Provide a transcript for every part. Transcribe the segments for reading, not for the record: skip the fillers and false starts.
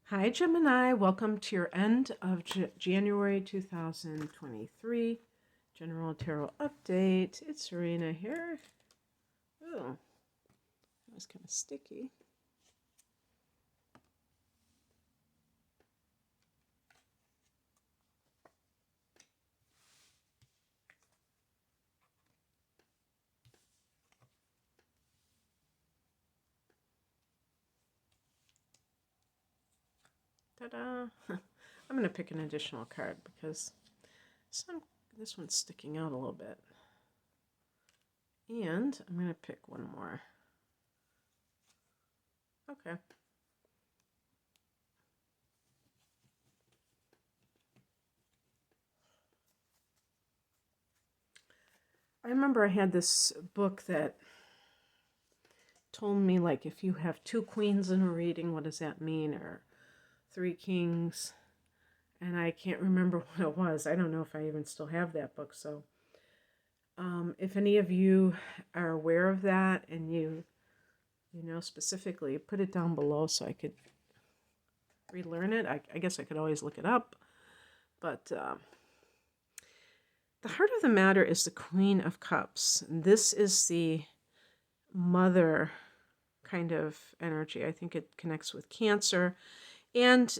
Hi, Gemini. Welcome to your end of January 2023 General Tarot Update. It's Serena here. Oh, that was kind of sticky. Ta-da! I'm going to pick an additional card because this one's sticking out a little bit. And I'm going to pick one more. Okay. I remember I had this book that told me, like, if you have two queens in a reading, what does that mean? Or three kings. And I can't remember what it was. I don't know if I even still have that book. So if any of you are aware of that and you know specifically, put it down below so I could relearn it. I guess I could always look it up. But the heart of the matter is the Queen of Cups. This is the mother kind of energy. I think it connects with Cancer. And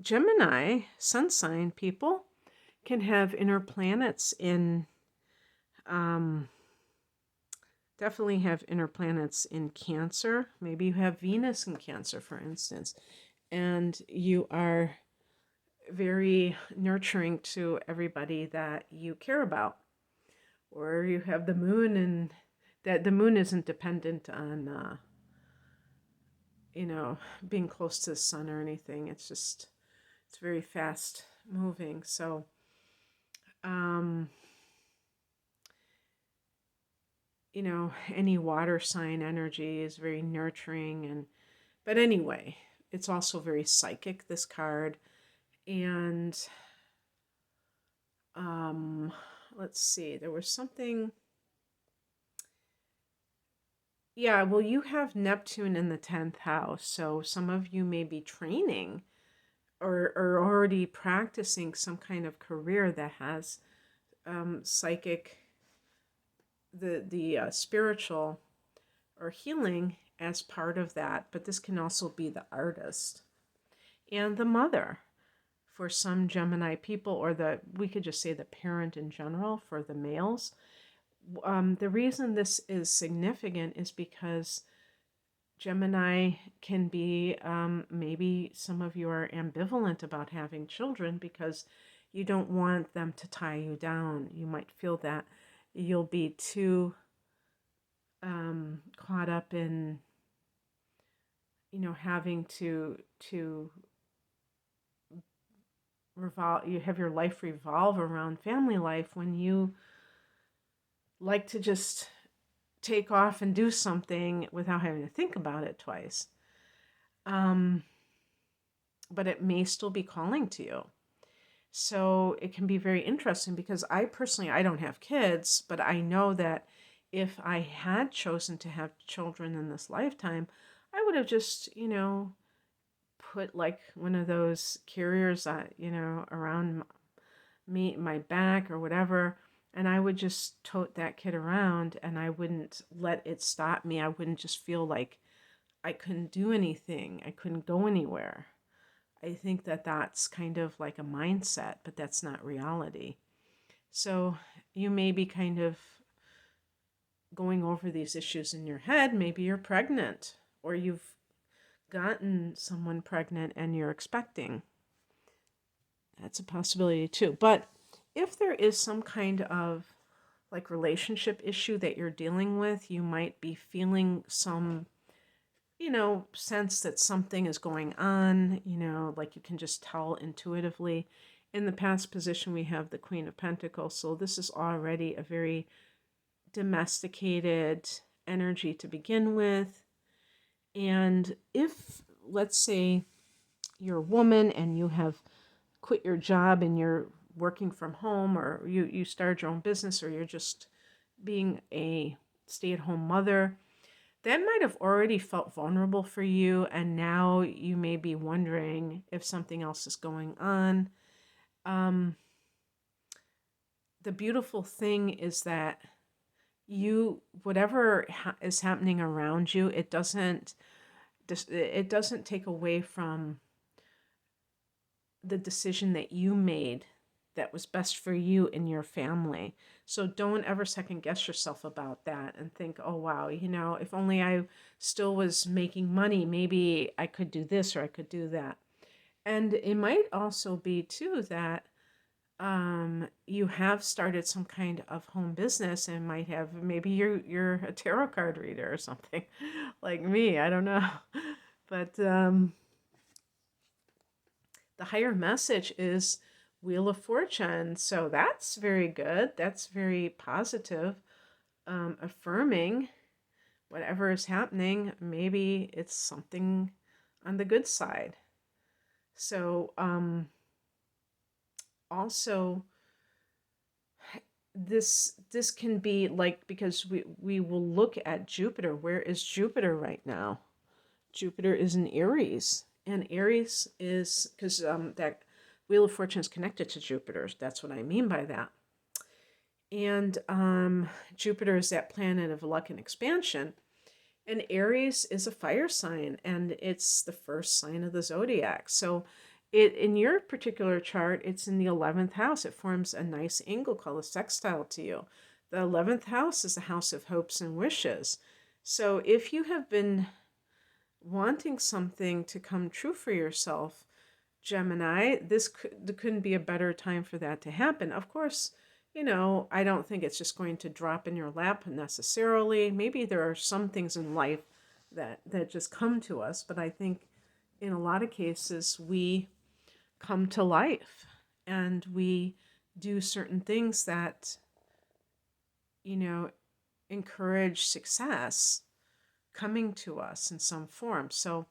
Gemini, sun sign people, can have inner planets in, definitely have inner planets in Cancer. Maybe you have Venus in Cancer, for instance, and you are very nurturing to everybody that you care about. Or you have the moon, and that the moon isn't dependent on, being close to the sun or anything. It's very fast moving. So, any water sign energy is very nurturing. But anyway, it's also very psychic, this card. And let's see, there was something. Yeah, well, you have Neptune in the 10th house. So some of you may be training or already practicing some kind of career that has psychic, the spiritual or healing as part of that. But this can also be the artist and the mother for some Gemini people, or we could just say the parent in general for the males. The reason this is significant is because Gemini can be, maybe some of you are ambivalent about having children because you don't want them to tie you down. You might feel that you'll be too caught up in, having to you have your life revolve around family life when you like to just take off and do something without having to think about it twice. But it may still be calling to you. So it can be very interesting because I don't have kids, but I know that if I had chosen to have children in this lifetime, I would have just, put like one of those carriers, around my back or whatever, and I would just tote that kid around, and I wouldn't let it stop me. I wouldn't just feel like I couldn't do anything. I couldn't go anywhere. I think that that's kind of like a mindset, but that's not reality. So you may be kind of going over these issues in your head. Maybe you're pregnant, or you've gotten someone pregnant and you're expecting. That's a possibility too. But if there is some kind of like relationship issue that you're dealing with, you might be feeling some, sense that something is going on, like you can just tell intuitively. In the past position, we have the Queen of Pentacles. So this is already a very domesticated energy to begin with. And if, let's say, you're a woman and you have quit your job and you're working from home, or you started your own business, or you're just being a stay-at-home mother, that might have already felt vulnerable for you, and now you may be wondering if something else is going on. Um, the beautiful thing is that whatever is happening around you, it doesn't take away from the decision that you made that was best for you and your family. So don't ever second guess yourself about that and think, oh, wow, if only I still was making money, maybe I could do this or I could do that. And it might also be, too, that you have started some kind of home business and might have, maybe you're a tarot card reader or something like me. I don't know. But the higher message is Wheel of Fortune. So that's very good. That's very positive, affirming whatever is happening. Maybe it's something on the good side. So also, this can be like, because we will look at Jupiter. Where is Jupiter right now? Jupiter is in Aries, and Aries is because that Wheel of Fortune is connected to Jupiter. That's what I mean by that. And Jupiter is that planet of luck and expansion. And Aries is a fire sign, and it's the first sign of the zodiac. So in your particular chart, it's in the 11th house. It forms a nice angle called a sextile to you. The 11th house is the house of hopes and wishes. So if you have been wanting something to come true for yourself, Gemini, couldn't be a better time for that to happen. Of course, I don't think it's just going to drop in your lap necessarily. Maybe there are some things in life that just come to us, but I think in a lot of cases we come to life and we do certain things that, encourage success coming to us in some form. So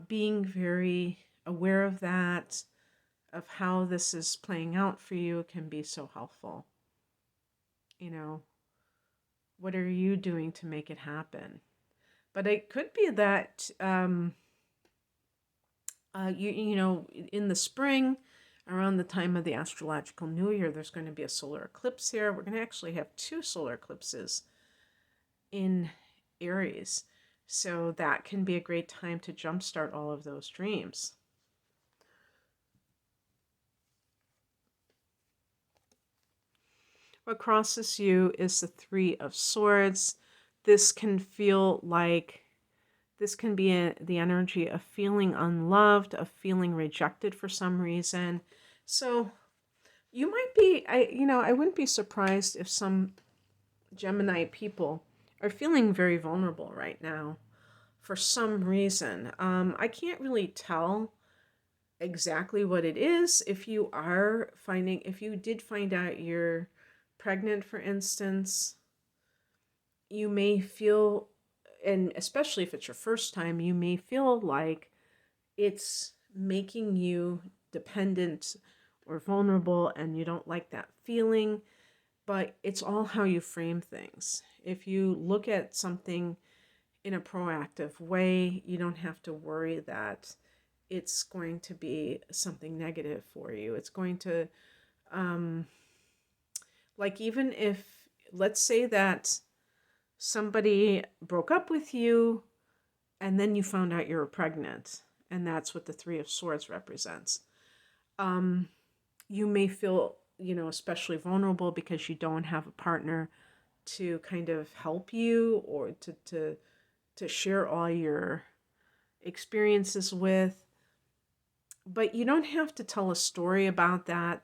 being very aware of that, of how this is playing out for you, can be so helpful. What are you doing to make it happen? But it could be that in the spring, around the time of the astrological new year, there's going to be a solar eclipse here. We're going to actually have 2 solar eclipses in Aries. So that can be a great time to jumpstart all of those dreams. What crosses you is the 3 of Swords. This can feel like, this can be the energy of feeling unloved, of feeling rejected for some reason. So you might be, I wouldn't be surprised if some Gemini people are feeling very vulnerable right now for some reason. I can't really tell exactly what it is. If you did find out you're pregnant, for instance, you may feel, and especially if it's your first time, you may feel like it's making you dependent or vulnerable, and you don't like that feeling. But it's all how you frame things. If you look at something in a proactive way, you don't have to worry that it's going to be something negative for you. It's going to, like, even if, let's say that somebody broke up with you and then you found out you were pregnant, and that's what the 3 of Swords represents. You may feel, especially vulnerable because you don't have a partner to kind of help you or to share all your experiences with. But you don't have to tell a story about that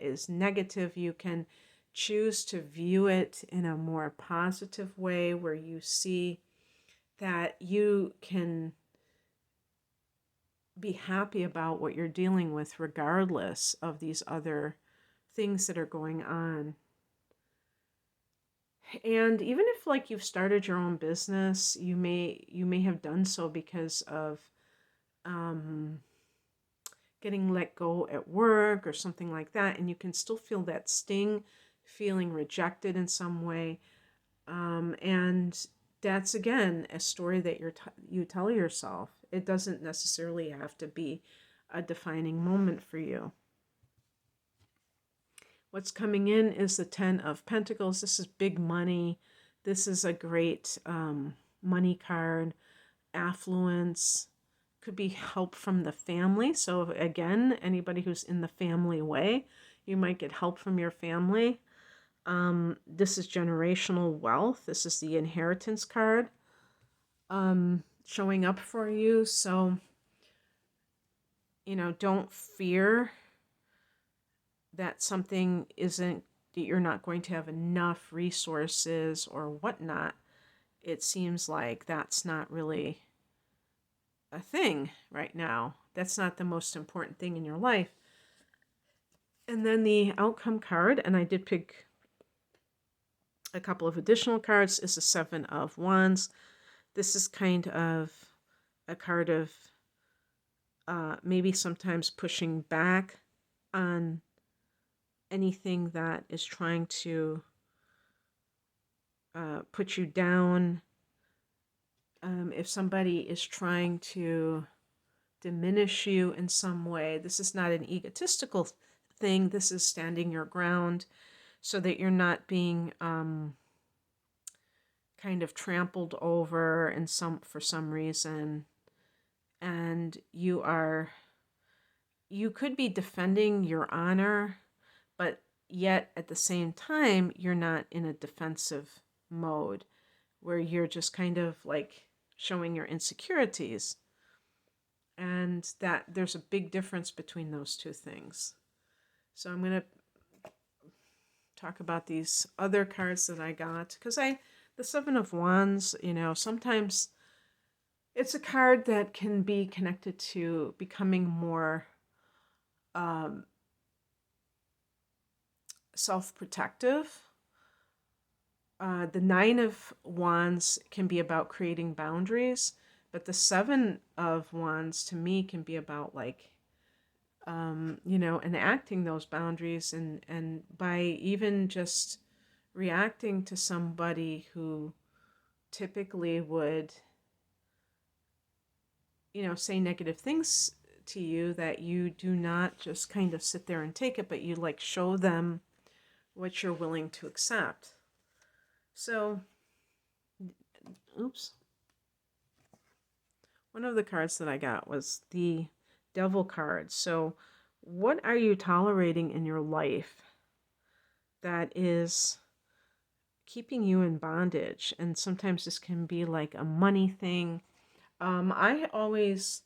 is negative. You can choose to view it in a more positive way, where you see that you can be happy about what you're dealing with regardless of these other things that are going on. And even if, like, you've started your own business, you may have done so because of getting let go at work or something like that, and you can still feel that sting, feeling rejected in some way. And that's again a story that you tell yourself. It doesn't necessarily have to be a defining moment for you. What's coming in is the Ten of Pentacles. This is big money. This is a great money card. Affluence. Could be help from the family. So again, anybody who's in the family way, you might get help from your family. This is generational wealth. This is the inheritance card showing up for you. So, don't fear that something isn't, that you're not going to have enough resources or whatnot. It seems like that's not really a thing right now. That's not the most important thing in your life. And then the outcome card, and I did pick a couple of additional cards, is the Seven of Wands. This is kind of a card of maybe sometimes pushing back on anything that is trying to put you down. If somebody is trying to diminish you in some way, this is not an egotistical thing. This is standing your ground so that you're not being kind of trampled over for some reason. And you could be defending your honor, but yet at the same time, you're not in a defensive mode where you're just kind of like showing your insecurities. And that there's a big difference between those two things. So I'm going to talk about these other cards that I got, because the Seven of Wands, sometimes it's a card that can be connected to becoming more self-protective. The Nine of Wands can be about creating boundaries, but the Seven of Wands to me can be about like, enacting those boundaries, and by even just reacting to somebody who typically would, say negative things to you, that you do not just kind of sit there and take it, but you like show them what you're willing to accept. So, one of the cards that I got was the Devil card. So, what are you tolerating in your life that is keeping you in bondage? And sometimes this can be like a money thing. I always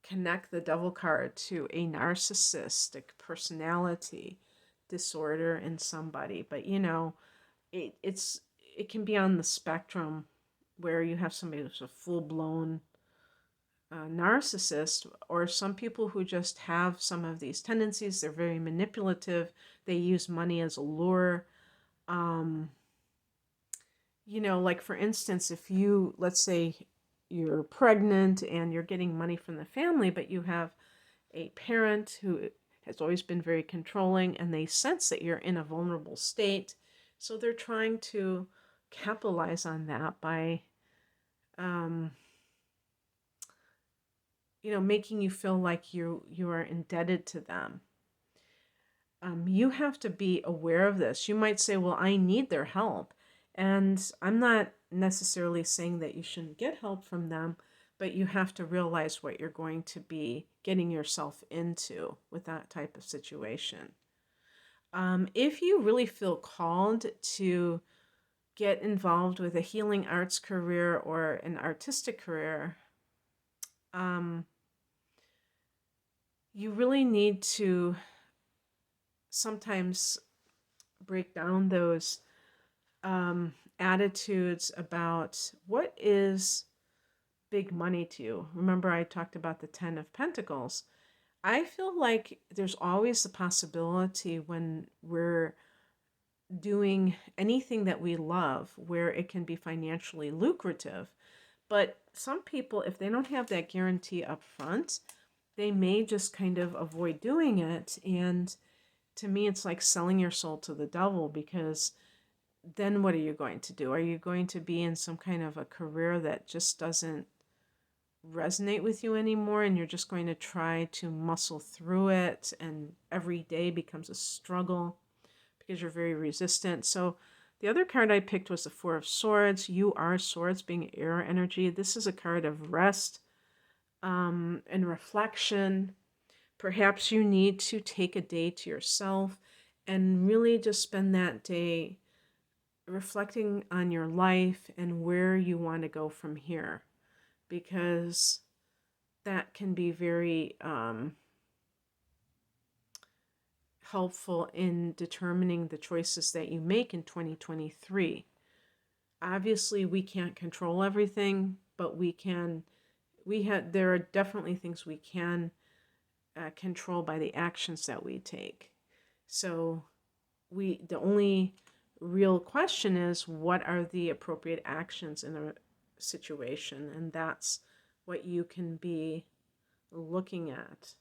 connect the Devil card to a narcissistic personality disorder in somebody, but it can be on the spectrum where you have somebody who's a full-blown narcissist, or some people who just have some of these tendencies. They're very manipulative. They use money as a lure. Like for instance, if you, let's say you're pregnant and you're getting money from the family, but you have a parent who has always been very controlling, and they sense that you're in a vulnerable state. So they're trying to capitalize on that by, making you feel like you are indebted to them. You have to be aware of this. You might say, well, I need their help. And I'm not necessarily saying that you shouldn't get help from them, but you have to realize what you're going to be getting yourself into with that type of situation. If you really feel called to get involved with a healing arts career or an artistic career, you really need to sometimes break down those attitudes about what is big money to you. Remember, I talked about the Ten of Pentacles. I feel like there's always the possibility when we're doing anything that we love where it can be financially lucrative. But some people, if they don't have that guarantee up front, they may just kind of avoid doing it. And to me, it's like selling your soul to the devil, because then what are you going to do? Are you going to be in some kind of a career that just doesn't resonate with you anymore, and you're just going to try to muscle through it, and every day becomes a struggle because you're very resistant? So the other card I picked was the Four of Swords. You are swords, being air energy. This is a card of rest and reflection. Perhaps you need to take a day to yourself and really just spend that day reflecting on your life and where you want to go from here, because that can be very helpful in determining the choices that you make in 2023. Obviously, we can't control everything, but there are definitely things we can control by the actions that we take. So the only real question is, what are the appropriate actions in a situation? And that's what you can be looking at.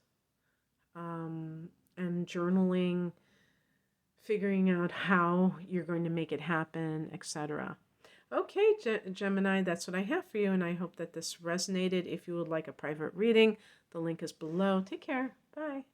And journaling, figuring out how you're going to make it happen, etc. Okay, Gemini, that's what I have for you, and I hope that this resonated. If you would like a private reading, the link is below. Take care. Bye.